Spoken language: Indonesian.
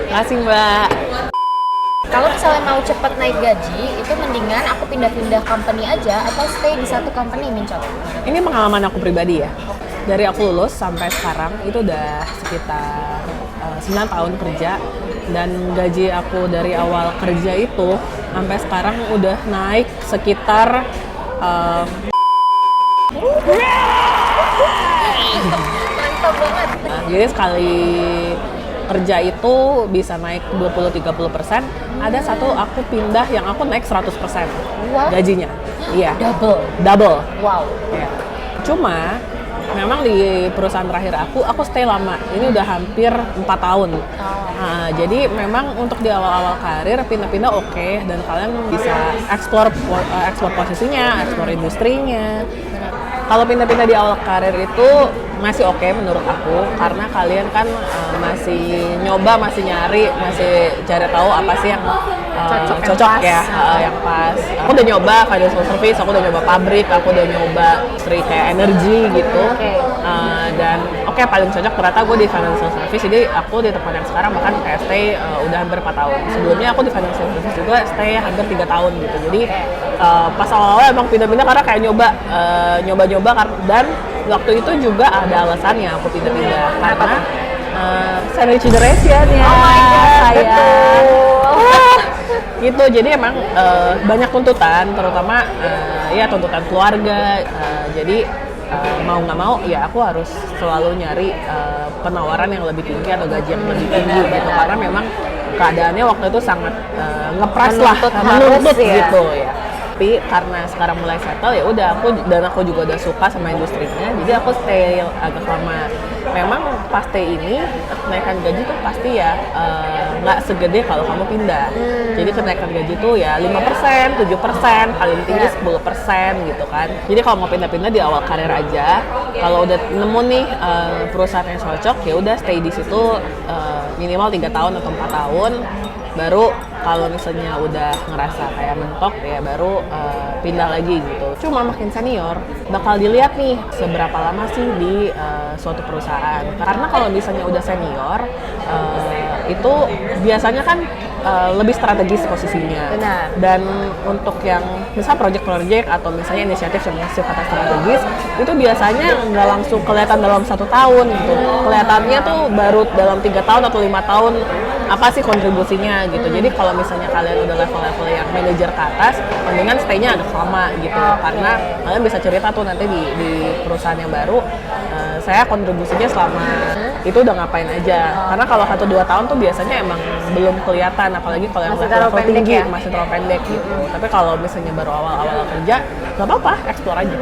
Makasih Mbak. Kalau misalnya mau cepet naik gaji, itu mendingan aku pindah-pindah company aja atau stay di satu company, Mincot? Ini pengalaman aku pribadi ya. Dari aku lulus sampai sekarang itu udah sekitar 9 tahun kerja, dan gaji aku dari awal kerja itu sampai sekarang udah naik sekitar Mantap banget. jadi sekali kerja itu bisa naik 20-30%. Ada satu aku pindah yang aku naik 100% Wah. gajinya. Iya. Double. Double. Wow. Ya. Cuma memang di perusahaan terakhir aku stay lama. Ini udah hampir 4 tahun. Nah, jadi memang untuk di awal-awal karir pindah-pindah oke, dan kalian bisa explore posisinya, explore industrinya. Kalau pindah-pindah di awal karir itu masih oke menurut aku, karena kalian kan masih nyoba, masih nyari, masih cari tahu apa sih yang cocok ya, yang pas. Aku udah nyoba financial service, aku udah nyoba pabrik, aku udah nyoba industri kayak energi gitu. Dan oke, paling cocok ternyata gue di financial service. Jadi aku di tempat yang sekarang bahkan kayak stay udah hampir 4 tahun. Sebelumnya aku di financial service juga stay hampir 3 tahun gitu. Jadi pas awal-awal emang pindah-pindah karena kayak nyoba-nyoba, dan waktu itu juga ada alasannya aku pindah-pindah karena sandwich generation ya. Oh my God, sayang. Gitu, jadi emang banyak tuntutan, terutama ya tuntutan keluarga. Jadi mau nggak mau ya aku harus selalu nyari penawaran yang lebih tinggi atau gaji yang lebih tinggi gitu, karena memang keadaannya waktu itu sangat ngepres lah, menuntut gitu ya. Tapi karena sekarang mulai settle ya udah, aku juga udah suka sama industrinya, jadi aku stay agak lama. Memang pas stay ini kenaikan gaji tuh pasti ya nggak segede kalau kamu pindah. Jadi kenaikan gaji tuh ya 5%, 7%, paling tinggi 10% gitu kan. Jadi kalau mau pindah-pindah di awal karir aja, kalau udah nemu nih perusahaan yang cocok ya udah stay di situ minimal 3 tahun atau 4 tahun. Baru kalau misalnya udah ngerasa kayak mentok ya baru pindah lagi gitu. Cuma makin senior bakal dilihat nih seberapa lama sih di suatu perusahaan. Karena kalau misalnya udah senior itu biasanya kan lebih strategis posisinya. Benar. Dan untuk yang misal project atau misalnya inisiatif yang sifatnya strategis itu biasanya nggak langsung kelihatan dalam 1 tahun gitu. Kelihatannya tuh baru dalam 3 tahun atau 5 tahun apa sih kontribusinya gitu. Jadi kalau misalnya kalian udah level-level yang manajer ke atas, mendingan stay-nya agak lama gitu. Karena kalian bisa cerita tuh nanti di perusahaan yang baru, saya kontribusinya selama itu udah ngapain aja. Karena kalau 1-2 tahun tuh biasanya emang belum kelihatan, apalagi kalau yang level tinggi masih terlalu pendek gitu. Tapi kalau misalnya baru awal-awal kerja, nggak apa-apa, explore aja.